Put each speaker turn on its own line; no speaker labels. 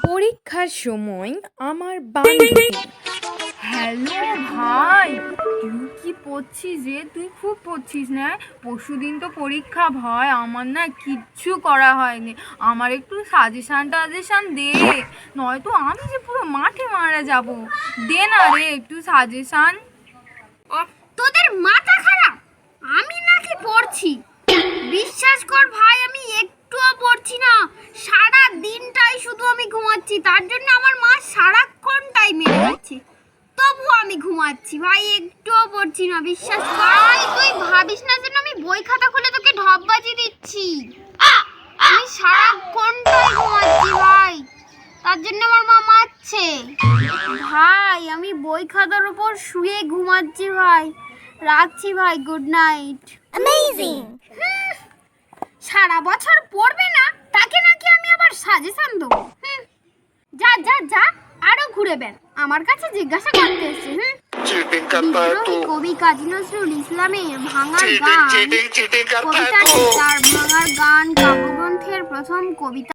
পরীক্ষার সময় আমার বান্ধবী।
হ্যালো ভাই, তুই কি পড়ছিস রে? তুই খুব পড়ছিস না? পরশুদিন তো পরীক্ষা ভাই, আমার না কিচ্ছু করা হয়নি। আমার একটু সাজেশন দে, নয়তো আমি যে পুরো মাঠে মারা যাব। দে না রে একটু সাজেশন।
তোদের মাথা খারাপ? আমি নাকি পড়ছি? বিশ্বাস কর ভাই, আমি একটুও পড়ছি না। সারা দিনটাই শুধু আমি ঘুমাচ্ছি, তার জন্য আমার মা সারাক্ষণ টাইম মেরে যাচ্ছে, তবুও আমি ঘুমাচ্ছি ভাই, একটুও পড়ছি না। বিশ্বাস কর ভাই, তুই ভাবিস না যেন আমি বই খাতা খুলে তোকে ঢপবাজি দিচ্ছি। আমি সারাক্ষণটাই ঘুমাচ্ছি ভাই, তার জন্য আমার মা মারছে। ভাই আমি বই খাতার উপর শুয়ে ঘুমাচ্ছি ভাই, রাখছি ভাই, গুড নাইট। অ্যামেজিং। সারা বছর পড়বে না, তাকে নাকি আমি আবার সাজেশন দেবো? যা যা যা, আরো ঘুরে বের, আমার কাছে জিজ্ঞাসা করতে এসছে। বিদ্রোহী কবি কাজী নজরুল ইসলামের ভাঙার গান, কবিতাটি তার ভাঙার গান কাব্যগ্রন্থের প্রথম কবিতা।